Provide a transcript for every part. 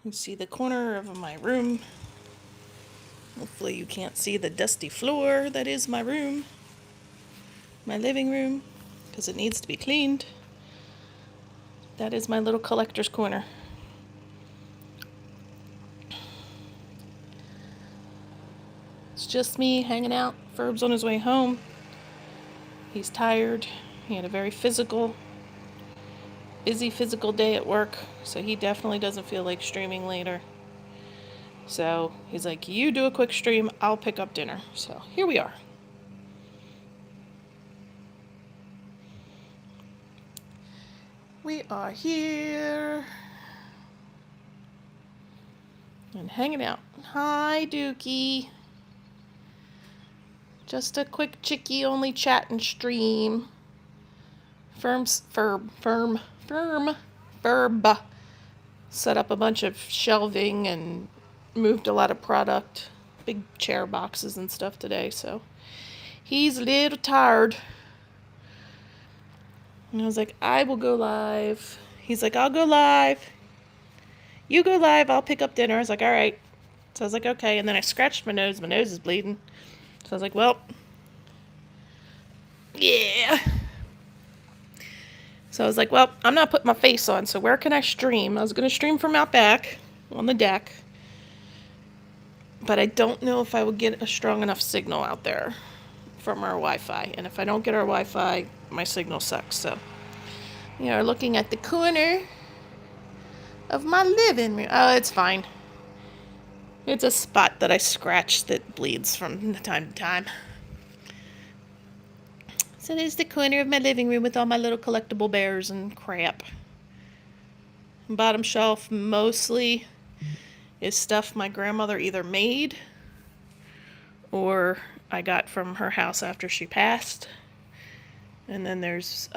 You see the corner of my room. Hopefully you can't see the dusty floor that is my room. My living room, because it needs to be cleaned. That is my little collector's corner. It's just me hanging out. Ferb's on his way home. He's tired. He had a very busy physical day at work, so he definitely doesn't feel like streaming later. So he's like, you do a quick stream, I'll pick up dinner. So here we are. We are here and hanging out. Hi, Dookie. Just a quick Chickie only chat and Ferb set up a bunch of shelving and moved a lot of product, big chair boxes and stuff today, so he's a little tired. And I was like, I will go live. He's like, I'll go live. You go live, I'll pick up dinner. I was like, all right. So I was like, okay. And then I scratched my nose. My nose is bleeding. So I was like, well, yeah. So I was like, well, I'm not putting my face on, so where can I stream? I was going to stream from out back on the deck. But I don't know if I would get a strong enough signal out there from our Wi-Fi. And if I don't get our Wi-Fi, my signal sucks. So we are looking at the corner of my living room. Oh, it's fine. It's a spot that I scratched that bleeds from time to time. So there's the corner of my living room with all my little collectible bears and crap. Bottom shelf mostly is stuff my grandmother either made or I got from her house after she passed. And then there's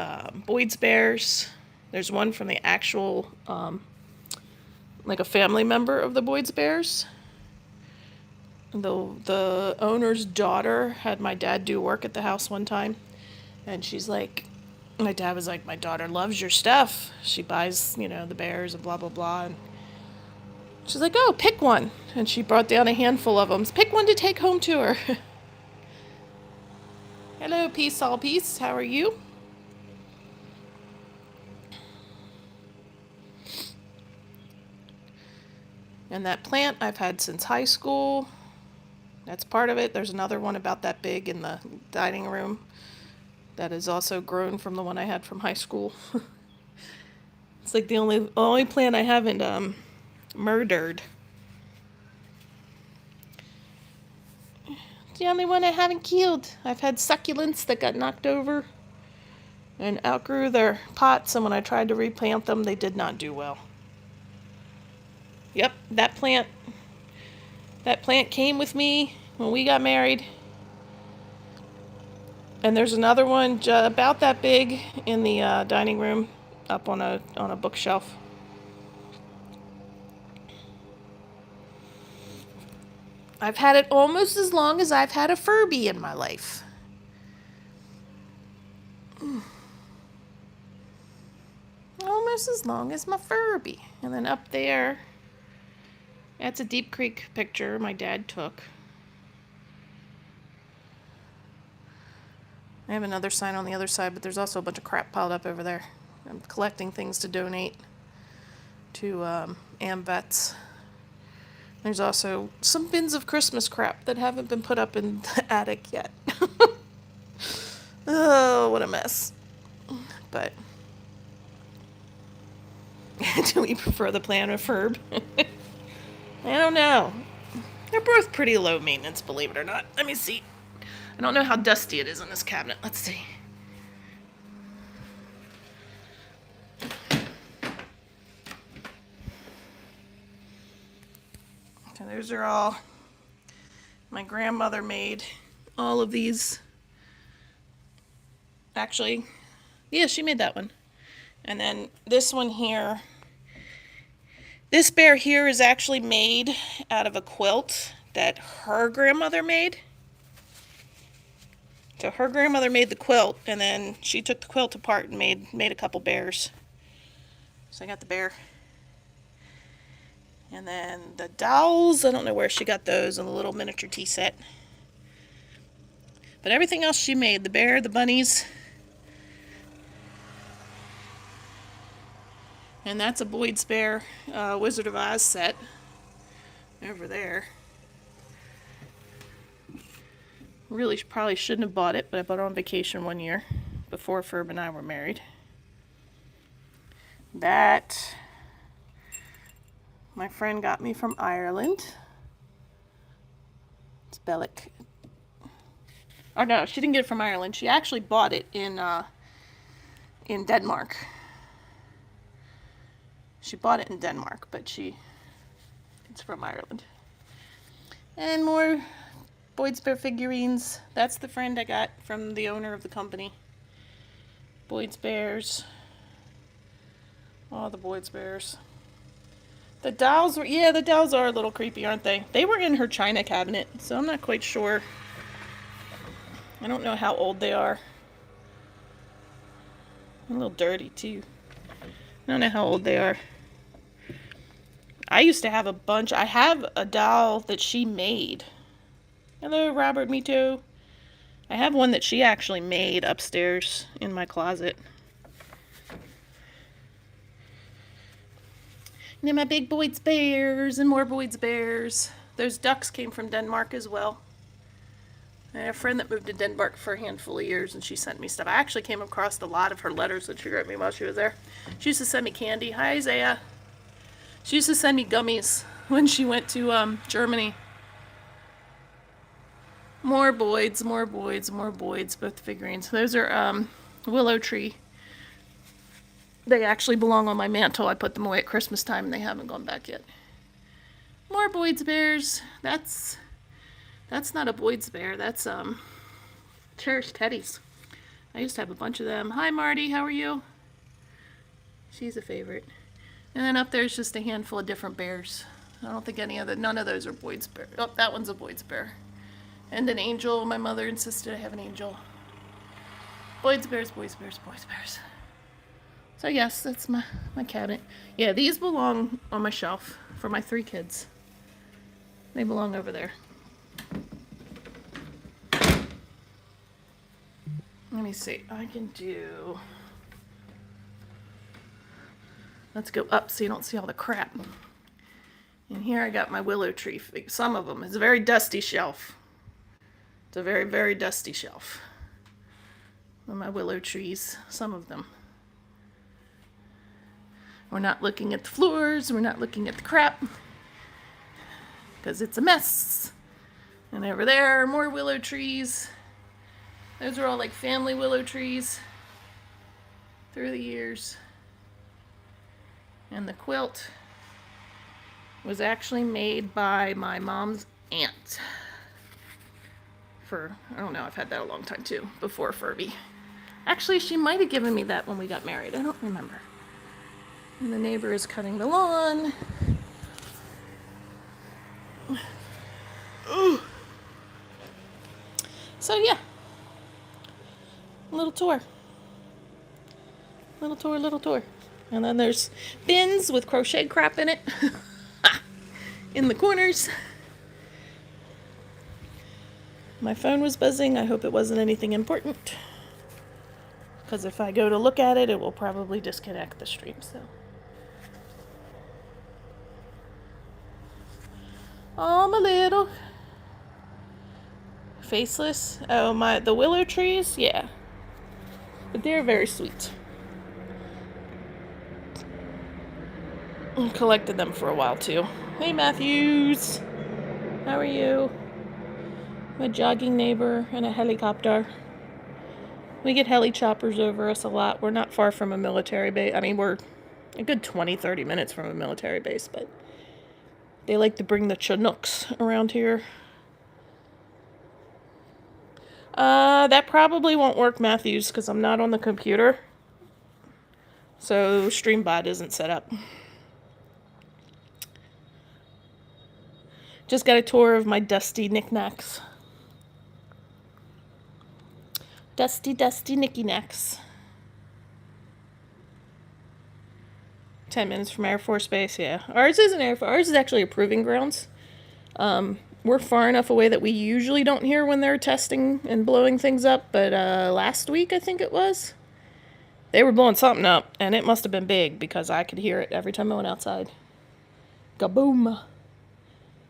Boyd's bears. There's one from the actual, like a family member of the Boyd's bears. The owner's daughter had my dad do work at the house one time. And she's like, my dad was like, my daughter loves your stuff. She buys, the bears and blah, blah, blah. And she's like, oh, pick one. And she brought down a handful of them. Pick one to take home to her. Hello, Peace, all peace. How are you? And that plant I've had since high school. That's part of it. There's another one about that big in the dining room that is also grown from the one I had from high school. It's like the only plant I haven't murdered. It's the only one I haven't killed. I've had succulents that got knocked over and outgrew their pots, and when I tried to replant them, they did not do well. Yep, that plant came with me when we got married. And there's another one about that big in the dining room up on a bookshelf. I've had it almost as long as I've had a Furby in my life. Almost as long as my Furby. And then up there, that's a Deep Creek picture my dad took. I have another sign on the other side, but there's also a bunch of crap piled up over there. I'm collecting things to donate to AmVets. There's also some bins of Christmas crap that haven't been put up in the attic yet. Oh, what a mess. But do we prefer the plan of Ferb? I don't know. They're both pretty low maintenance, believe it or not. Let me see. I don't know how dusty it is in this cabinet. Let's see. Okay, those are all my grandmother made. All of these. Actually, yeah, she made that one. And then this one here. This bear here is actually made out of a quilt that her grandmother made. So her grandmother made the quilt, and then she took the quilt apart and made a couple bears. So I got the bear. And then the dolls, I don't know where she got those, in a little miniature tea set. But everything else she made, the bear, the bunnies. And that's a Boyd's Bear Wizard of Oz set over there. Really probably shouldn't have bought it, but I bought it on vacation one year before Ferb and I were married. That my friend got me from Ireland. It's Bellic. Oh no, she didn't get it from Ireland. She actually bought it in Denmark. She bought it in Denmark, but it's from Ireland. And more Boyd's Bear figurines. That's the friend I got from the owner of the company. Boyd's Bears. All the Boyd's Bears. The dolls the dolls are a little creepy, aren't they? They were in her china cabinet, so I'm not quite sure. I don't know how old they are. A little dirty, too. I don't know how old they are. I used to have a bunch. I have a doll that she made. Hello, Robert, me too. I have one that she actually made upstairs in my closet. And then my big Boyd's Bears and more Boyd's Bears. Those ducks came from Denmark as well. I had a friend that moved to Denmark for a handful of years, and she sent me stuff. I actually came across a lot of her letters that she wrote me while she was there. She used to send me candy. Hi, Isaiah. She used to send me gummies when she went to Germany. More Boyds, both figurines. Those are willow tree. They actually belong on my mantle. I put them away at Christmas time and they haven't gone back yet. More Boyd's Bears. That's not a Boyd's Bear. That's Cherished Teddies. I used to have a bunch of them. Hi Marty, how are you? She's a favorite. And then up there's just a handful of different bears. I don't think none of those are Boyd's Bear. Oh, that one's a Boyd's Bear. And an angel. My mother insisted I have an angel. Boyd's Bears, Boyd's Bears, Boyd's Bears. So yes, that's my cabinet. Yeah, these belong on my shelf for my 3 kids. They belong over there. Let me see. I can do... Let's go up so you don't see all the crap. And here I got my willow tree. Some of them. It's a very dusty shelf. It's a very, very dusty shelf. My willow trees. Some of them. We're not looking at the floors. We're not looking at the crap. Because it's a mess. And over there are more willow trees. Those are all like family willow trees through the years. And the quilt was actually made by my mom's aunt. I don't know, I've had that a long time too, before Ferby. Actually, she might have given me that when we got married. I don't remember. And the neighbor is cutting the lawn. Ooh. So yeah. Little tour. Little tour. And then there's bins with crochet crap in it. In the corners. My phone was buzzing. I hope it wasn't anything important. Because if I go to look at it, it will probably disconnect the stream. So. Oh, my little faceless. Oh, the willow trees? Yeah. But they're very sweet. I collected them for a while too. Hey Matthews, how are you? My jogging neighbor and a helicopter. We get heli choppers over us a lot. We're not far from a military base. I mean, we're a good 20-30 minutes from a military base, but they like to bring the Chinooks around here. That probably won't work, Matthews, because I'm not on the computer. So StreamBot isn't set up. Just got a tour of my dusty knickknacks. Dusty knicky-knacks. 10 minutes from Air Force Base, yeah. Ours isn't ours is actually a proving grounds. We're far enough away that we usually don't hear when they're testing and blowing things up, but last week, I think it was, they were blowing something up, and it must have been big because I could hear it every time I went outside. Kaboom!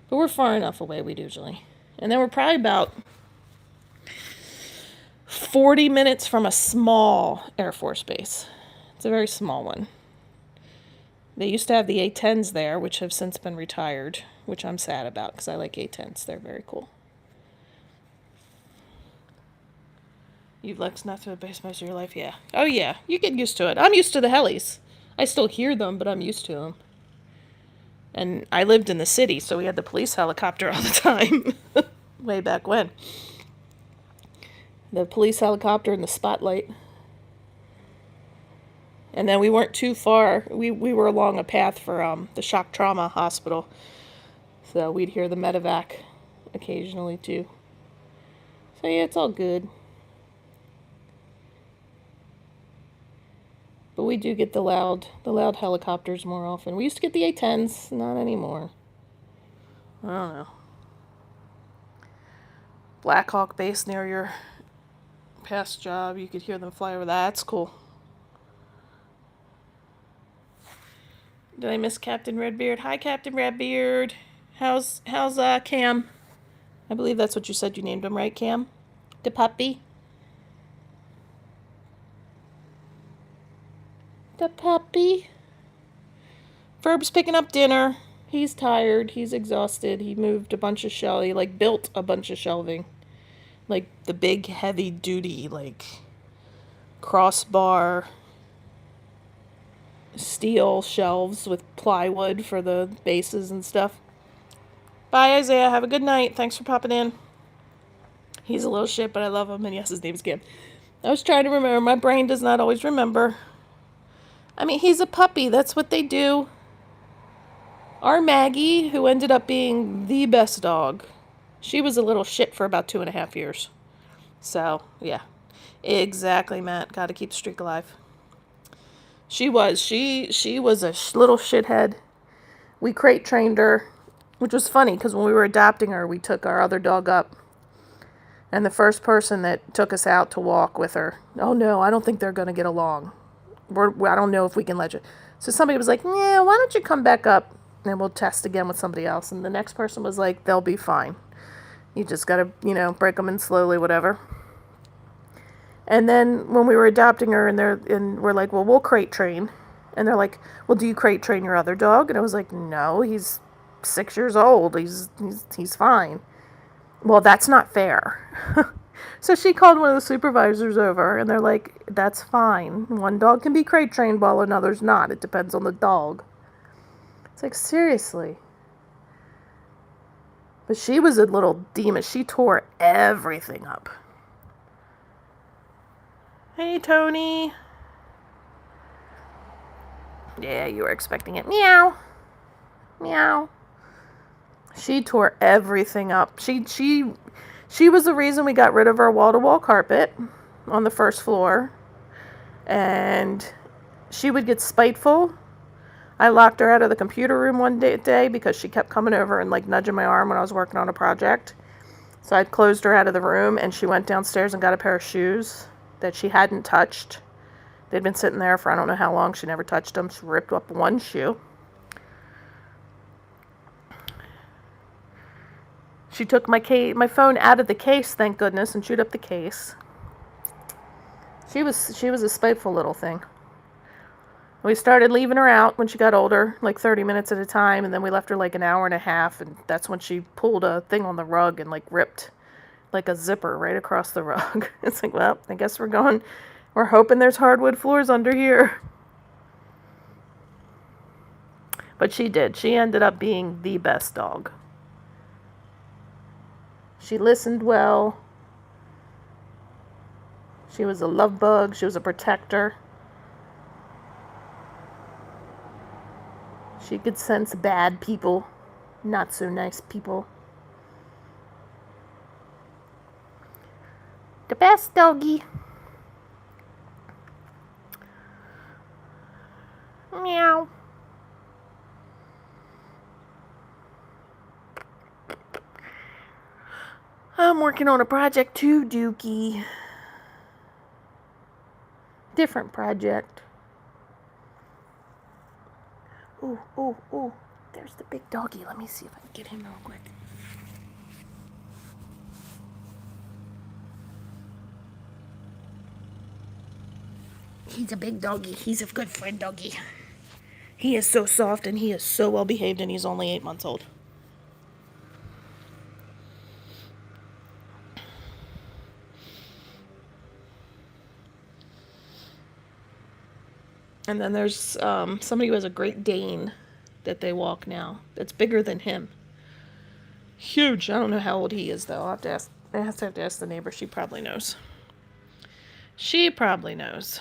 But we're far enough away, we'd usually. And then we're probably about 40 minutes from a small Air Force base. It's a very small one. They used to have the A-10s there, which have since been retired, which I'm sad about because I like A-10s. They're very cool. You've left not to a base most of your life, yeah. Oh, yeah. You get used to it. I'm used to the helis. I still hear them, but I'm used to them. And I lived in the city, so we had the police helicopter all the time. Way back when. The police helicopter and the spotlight. And then we weren't too far. We were along a path for the shock trauma hospital. So we'd hear the medevac occasionally too. So yeah, it's all good. But we do get the loud helicopters more often. We used to get the A-10s, not anymore. I don't know. Black Hawk base near your past job, you could hear them fly over. That's cool. Did I miss Captain Redbeard? Hi, Captain Redbeard. How's Cam? I believe that's what you said you named him, right, Cam? The puppy? The puppy? Ferb's picking up dinner. He's tired. He's exhausted. He moved a bunch of shelving. He, built a bunch of shelving. The big, heavy-duty, crossbar steel shelves with plywood for the bases and stuff. Bye, Isaiah. Have a good night. Thanks for popping in. He's a little shit, but I love him. And yes, his name's Cam. I was trying to remember. My brain does not always remember. I mean, he's a puppy. That's what they do. Our Maggie, who ended up being the best dog, she was a little shit for about 2.5 years. So, yeah. Exactly, Matt. Got to keep the streak alive. She was. She was a little shithead. We crate trained her, which was funny because when we were adopting her, we took our other dog up. And the first person that took us out to walk with her, oh no, I don't think they're going to get along. I don't know if we can let you. So somebody was like, yeah, why don't you come back up and we'll test again with somebody else. And the next person was like, they'll be fine. You just got to, break them in slowly, whatever. And then when we were adopting her and we're like, well, we'll crate train. And they're like, well, do you crate train your other dog? And I was like, no, he's 6 years old. He's fine. Well, that's not fair. So she called one of the supervisors over, and they're like, that's fine. One dog can be crate trained while another's not. It depends on the dog. It's like, seriously. But she was a little demon. She tore everything up. Hey, Tony. Yeah, you were expecting it. Meow. Meow. She tore everything up. She was the reason we got rid of our wall-to-wall carpet on the first floor. And she would get spiteful. I locked her out of the computer room one day because she kept coming over and nudging my arm when I was working on a project. So I closed her out of the room, and she went downstairs and got a pair of shoes that she hadn't touched. They'd been sitting there for I don't know how long. She never touched them. She ripped up one shoe. She took my phone out of the case, thank goodness, and chewed up the case. She was a spiteful little thing. We started leaving her out when she got older, 30 minutes at a time, and then we left her an hour and a half, and that's when she pulled a thing on the rug and ripped a zipper right across the rug. It's well, I guess we're hoping there's hardwood floors under here. But she did. She ended up being the best dog. She listened well. She was a love bug. She was a protector. She could sense bad people, not so nice people. The best doggy. Meow. I'm working on a project too, Dookie. Different project. Ooh, ooh, ooh. There's the big doggy. Let me see if I can get him real quick. He's a big doggy. He's a good friend doggy. He is so soft and he is so well behaved, and he's only 8 months old. And then there's somebody who has a Great Dane that they walk now. That's bigger than him. Huge. I don't know how old he is, though. I have to ask the neighbor. She probably knows. She probably knows.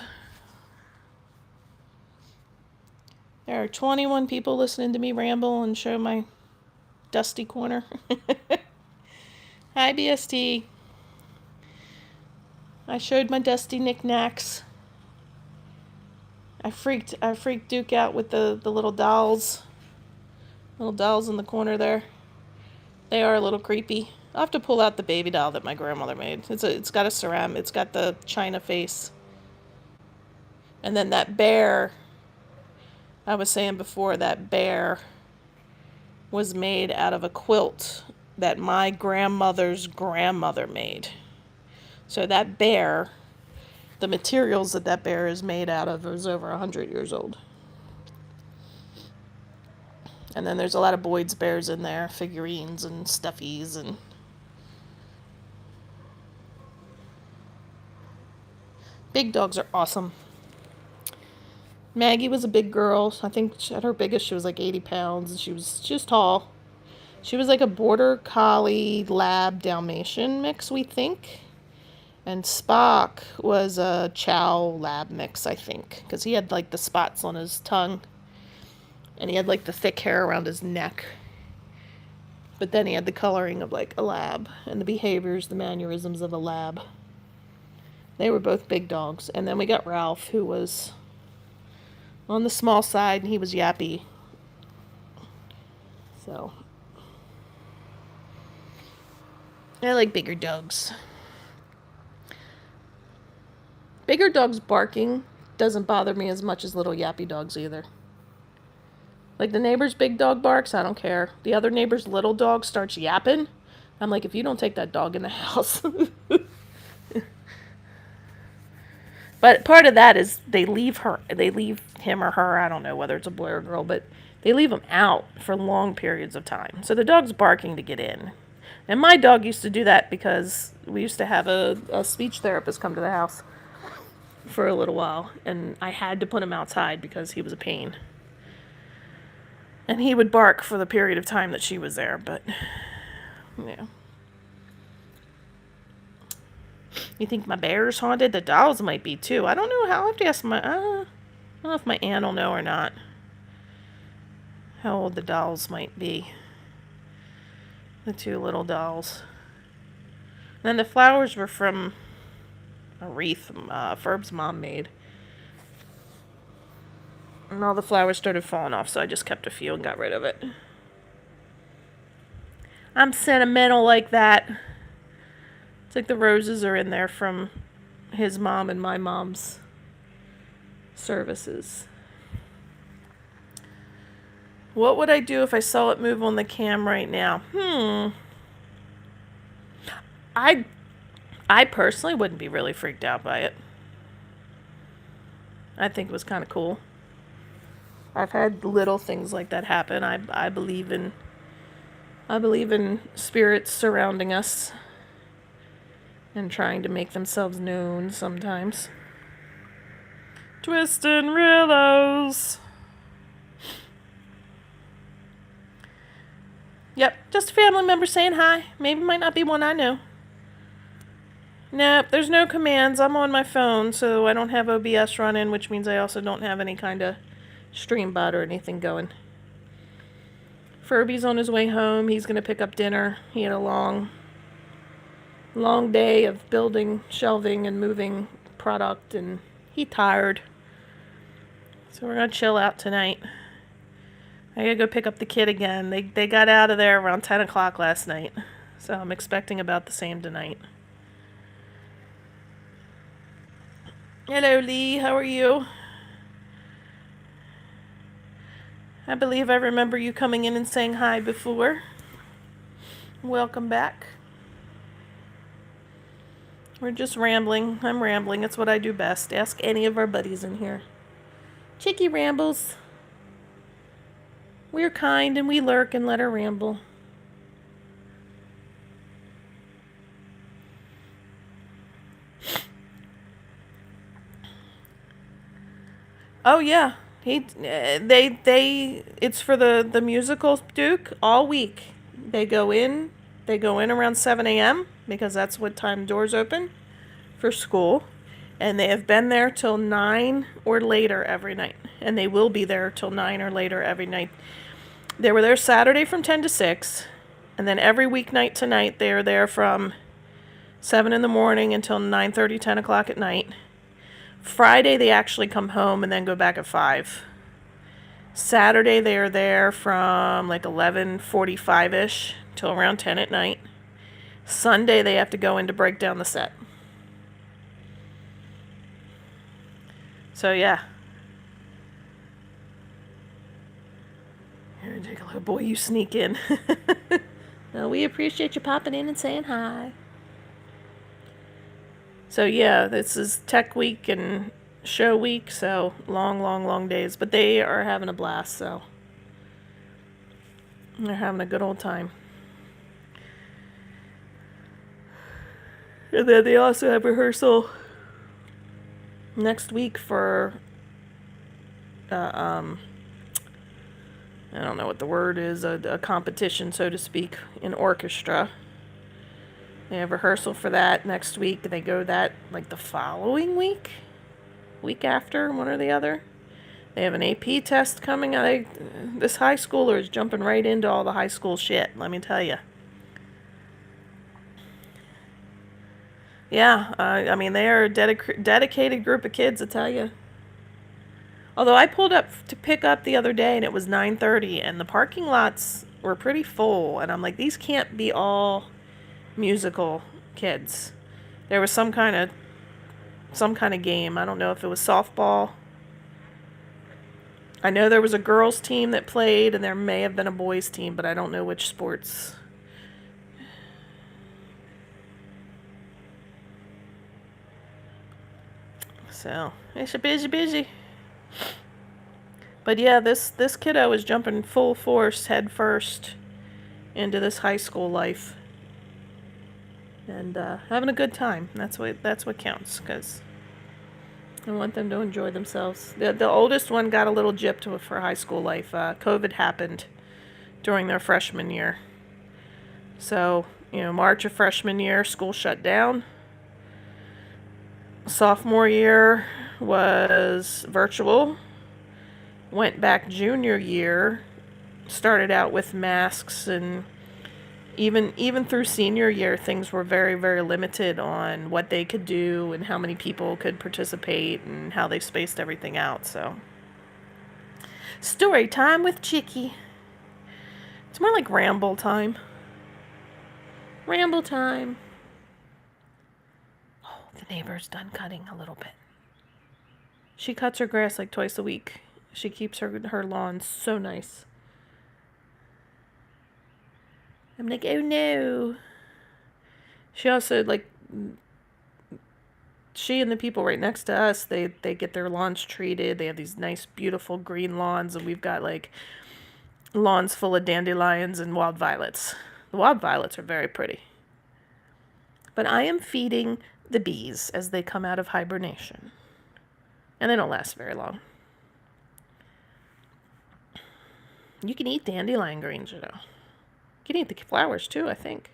There are 21 people listening to me ramble and show my dusty corner. Hi, BST. I showed my dusty knickknacks. I freaked Duke out with the little dolls. Little dolls in the corner there. They are a little creepy. I'll have to pull out the baby doll that my grandmother made. It's got a ceramic. It's got the china face. And then that bear, I was saying before, that bear was made out of a quilt that my grandmother's grandmother made. So that bear, the materials that bear is made out of, is over 100 years old. And then there's a lot of Boyd's bears in there, figurines and stuffies and... Big dogs are awesome. Maggie was a big girl. I think at her biggest she was like 80 pounds, and she was just tall. She was like a border collie lab Dalmatian mix, we think. And Spock was a Chow lab mix, I think, because he had like the spots on his tongue. And he had like the thick hair around his neck. But then he had the coloring of like a lab and the behaviors, the mannerisms of a lab. They were both big dogs. And then we got Ralph, who was on the small side, and he was yappy. So I like bigger dogs. Bigger dogs barking doesn't bother me as much as little yappy dogs either. Like the neighbor's big dog barks, I don't care. The other neighbor's little dog starts yapping. I'm like, if you don't take that dog in the house. But part of that is they leave him or her, I don't know whether it's a boy or a girl, but they leave him out for long periods of time. So the dog's barking to get in. And my dog used to do that because we used to have a speech therapist come to the house for a little while. And I had to put him outside because he was a pain. And he would bark for the period of time that she was there, but yeah. You think my bear's haunted? The dolls might be too. I don't know how. I have to ask I don't know if my aunt will know or not. How old the dolls might be. The two little dolls. And then the flowers were from a wreath Ferb's mom made. And all the flowers started falling off, so I just kept a few and got rid of it. I'm sentimental like that. It's like the roses are in there from his mom and my mom's services. What would I do if I saw it move on the cam right now? I personally wouldn't be really freaked out by it. I think it was kind of cool. I've had little things like that happen. I believe in spirits surrounding us and trying to make themselves known sometimes. Twistin' Rillos. Yep, just a family member saying hi. Maybe might not be one I know. Nope, there's no commands. I'm on my phone, so I don't have OBS running, which means I also don't have any kind of stream bot or anything going. Furby's on his way home. He's going to pick up dinner. He had a long day of building, shelving, and moving product, and he's tired. So we're going to chill out tonight. I got to go pick up the kid again. They got out of there around 10 o'clock last night. So I'm expecting about the same tonight. Hello, Lee. How are you? I believe I remember you coming in and saying hi before. Welcome back. We're just rambling. I'm rambling. It's what I do best. Ask any of our buddies in here. Chickie rambles. We're kind and we lurk and let her ramble. Oh yeah, it's for the musical Duke all week. They go in around 7 a.m. because that's what time doors open for school, and they have been there till 9 or later every night, and they will be there till 9 or later every night. They were there Saturday from 10 to 6, and then every weeknight tonight they are there from 7 in the morning until 9:30, 10 o'clock at night. Friday they actually come home and then go back at 5. Saturday they are there from like 11:45ish till around 10 at night. Sunday they have to go in to break down the set. So yeah. Here, take a look. Boy, you sneak in. Well, we appreciate you popping in and saying hi. So yeah, this is tech week and show week, so long days. But they are having a blast, so they're having a good old time. And then they also have rehearsal next week for I don't know what the word is, a competition, so to speak, in orchestra. They have rehearsal for that next week. They go that like the following week after, one or the other. They have an AP test coming. This high schooler is jumping right into all the high school shit, let me tell you. Yeah, I mean, they are a dedicated group of kids, I tell you. Although I pulled up to pick up the other day and it was 9:30 and the parking lots were pretty full. And I'm like, these can't be all musical kids. There was some kind of game. I don't know if it was softball. I know there was a girls' team that played and there may have been a boys' team, but I don't know which sports. So, it's a busy. But yeah, this kiddo is jumping full force, head first, into this high school life, and having a good time. That's what counts, because I want them to enjoy themselves. The oldest one got a little gypped for high school life. COVID happened during their freshman year, so March of freshman year, school shut down. Sophomore year was virtual. Went back junior year, started out with masks, and even through senior year, things were very, very limited on what they could do and how many people could participate and how they spaced everything out. So, story time with Chickie. It's more like ramble time. Ramble time. Oh, the neighbor's done cutting a little bit. She cuts her grass like twice a week. She keeps her lawn so nice. I'm like, oh no. She also, she and the people right next to us, they get their lawns treated. They have these nice, beautiful green lawns, and we've got, lawns full of dandelions and wild violets. The wild violets are very pretty. But I am feeding the bees as they come out of hibernation. And they don't last very long. You can eat dandelion greens, You can eat the flowers, too, I think.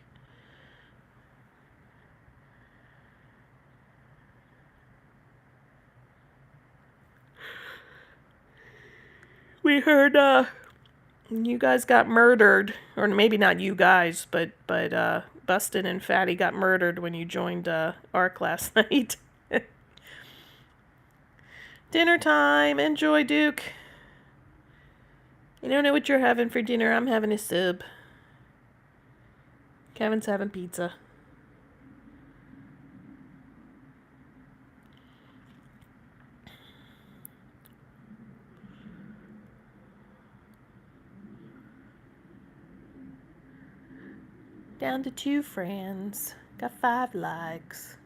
We heard, you guys got murdered. Or maybe not you guys, but Bustin and Fatty got murdered when you joined, ARC last night. Dinner time. Enjoy, Duke. I don't know what you're having for dinner. I'm having a sub. Kevin's having pizza. Down to 2 friends. Got 5 likes.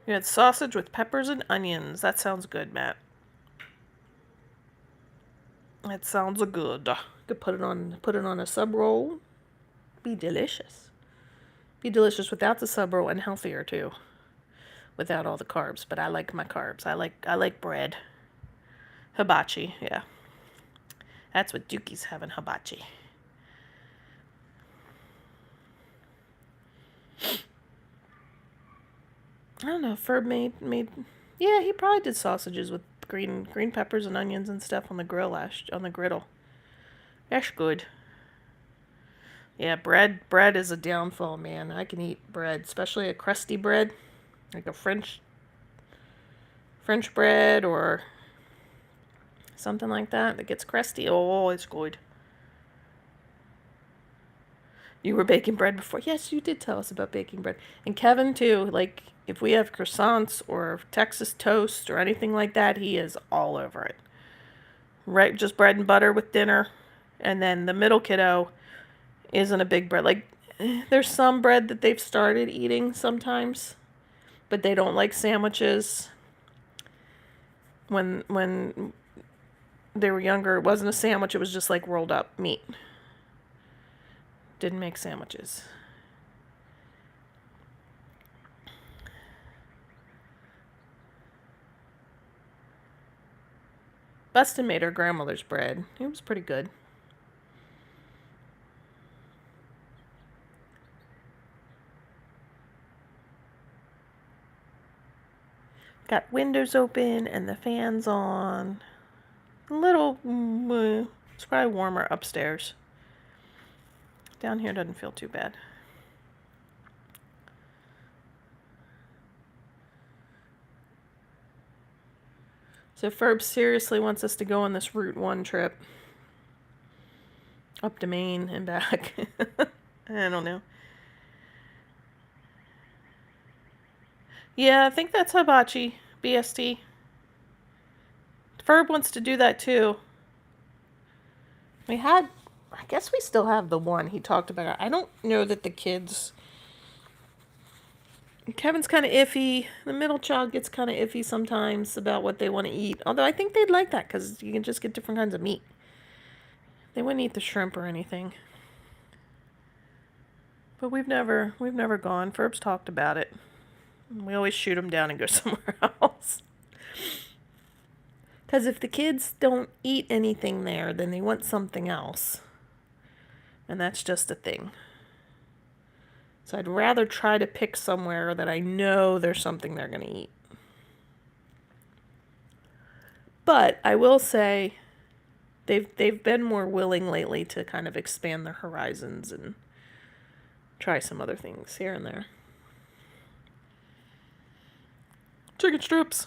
You had sausage with peppers and onions. That sounds good, Matt. That sounds good. Could put it on a sub roll. Be delicious. Be delicious without the sub roll and healthier too. Without all the carbs, but I like my carbs. I like bread. Hibachi, yeah. That's what Dookie's having, hibachi. I don't know. Ferb made. Yeah, he probably did sausages with green peppers and onions and stuff on the griddle. That's good. Yeah, bread is a downfall, man. I can eat bread, especially a crusty bread, like a French bread or something like that gets crusty. Oh, it's good. You were baking bread before. Yes, you did tell us about baking bread. And Kevin, too. Like, if we have croissants or Texas toast or anything like that, he is all over it. Right? Just bread and butter with dinner. And then the middle kiddo isn't a big bread. Like, there's some bread that they've started eating sometimes, but they don't like sandwiches. When they were younger, it wasn't a sandwich. It was just like rolled up meat. Didn't make sandwiches. Bustin made her grandmother's bread. It was pretty good. Got windows open and the fans on. A little, it's probably warmer upstairs. Down here doesn't feel too bad. So Ferb seriously wants us to go on this Route 1 trip. Up to Maine and back. I don't know. Yeah, I think that's hibachi. BST. Ferb wants to do that too. I guess we still have the one he talked about. I don't know that the kids... Kevin's kind of iffy. The middle child gets kind of iffy sometimes about what they want to eat. Although I think they'd like that because you can just get different kinds of meat. They wouldn't eat the shrimp or anything. But we've never gone. Ferb's talked about it. We always shoot them down and go somewhere else. Because if the kids don't eat anything there, then they want something else. And that's just a thing. So I'd rather try to pick somewhere that I know there's something they're going to eat. But I will say they've been more willing lately to kind of expand their horizons and try some other things here and there. Chicken strips.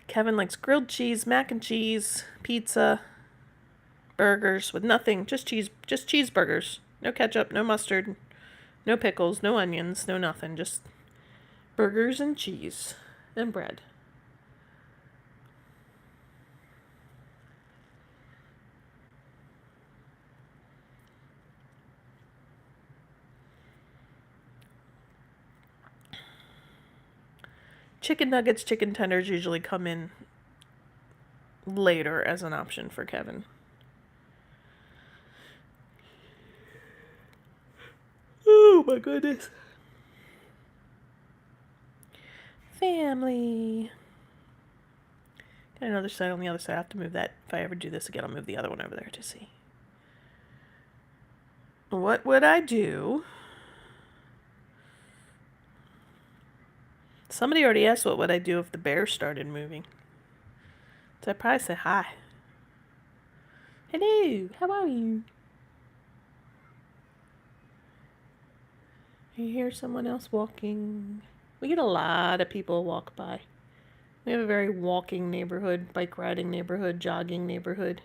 Kevin likes grilled cheese, mac and cheese, pizza, burgers with nothing, just cheeseburgers. No ketchup, no mustard, no pickles, no onions, no nothing, just burgers and cheese and bread. Chicken nuggets, chicken tenders usually come in later as an option for Kevin. Oh my goodness. Family. Got another side on the other side. I have to move that. If I ever do this again, I'll move the other one over there to see. What would I do? Somebody already asked what would I do if the bear started moving. So I'd probably say hi. Hello, how are you? You hear someone else walking. We get a lot of people walk by. We have a very walking neighborhood, bike riding neighborhood, jogging neighborhood.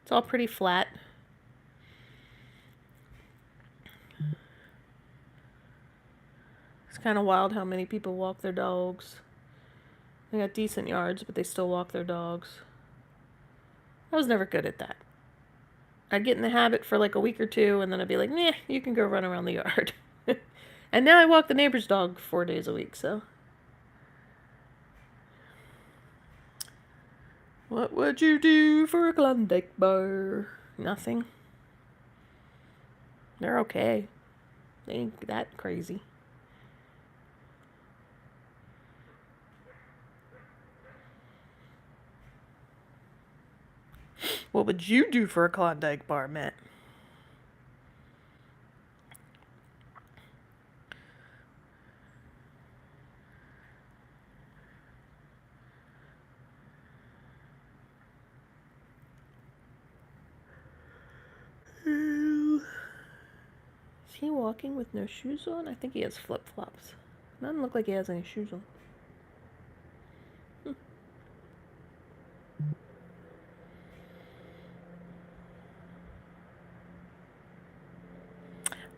It's all pretty flat. It's kind of wild how many people walk their dogs. They got decent yards, but they still walk their dogs. I was never good at that. I'd get in the habit for like a week or two, and then I'd be like, nah, you can go run around the yard. And now I walk the neighbor's dog 4 days a week, so. What would you do for a Klondike bar? Nothing. They're okay. They ain't that crazy. What would you do for a Klondike bar, Matt? Is he walking with no shoes on? I think he has flip-flops. Doesn't look like he has any shoes on.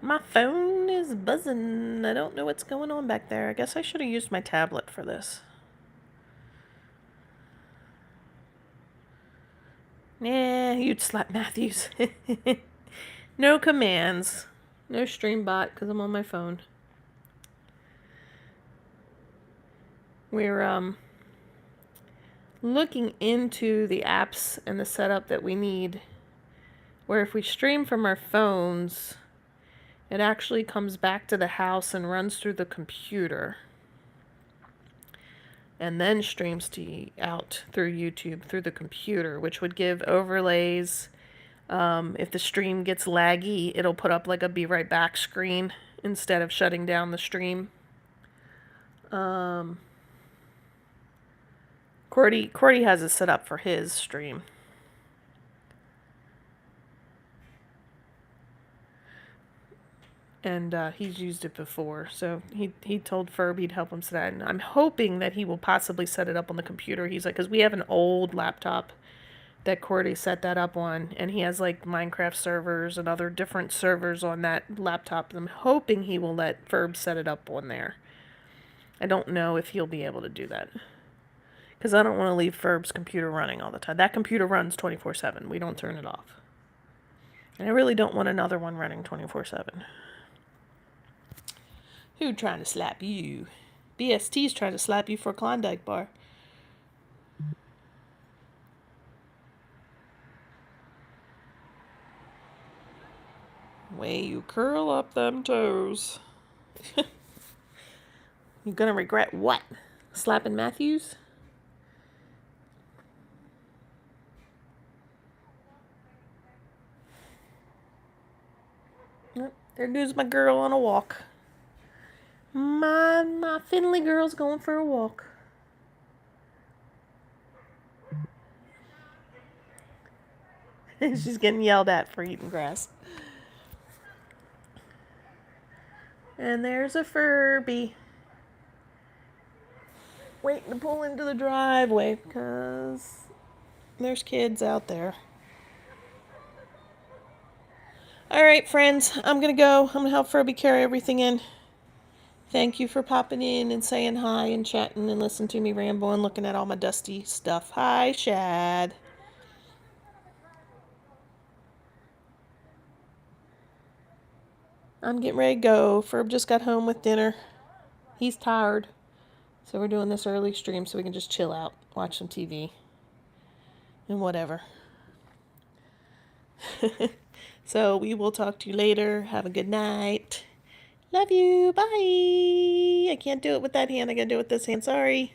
My phone is buzzing. I don't know what's going on back there. I guess I should have used my tablet for this. Yeah, you'd slap Matthews. No commands. No stream bot because I'm on my phone. We're looking into the apps and the setup that we need, where if we stream from our phones, it actually comes back to the house and runs through the computer and then streams out through YouTube through the computer, which would give overlays. If the stream gets laggy, it'll put up like a be right back screen instead of shutting down the stream. Cordy has it set up for his stream. And he's used it before, so he told Ferb he'd help him set that. And I'm hoping that he will possibly set it up on the computer. He's like, because we have an old laptop that Cordy set that up on, and he has like Minecraft servers and other different servers on that laptop. And I'm hoping he will let Ferb set it up on there. I don't know if he'll be able to do that, because I don't want to leave Ferb's computer running all the time. That computer runs 24/7. We don't turn it off. And I really don't want another one running 24/7. Who trying to slap you? BST's trying to slap you for a Klondike bar. Way you curl up them toes. You're gonna regret what? Slapping Matthews? There goes my girl on a walk. My Finley girl's going for a walk. She's getting yelled at for eating grass. And there's a Furby waiting to pull into the driveway because there's kids out there. Alright, friends, I'm going to go. I'm going to help Furby carry everything in. Thank you for popping in and saying hi and chatting and listening to me ramble and looking at all my dusty stuff. Hi, Shad. I'm getting ready to go. Ferb just got home with dinner. He's tired. So we're doing this early stream so we can just chill out, watch some TV, and whatever. So we will talk to you later. Have a good night. Love you. Bye. I can't do it with that hand. I gotta do it with this hand. Sorry.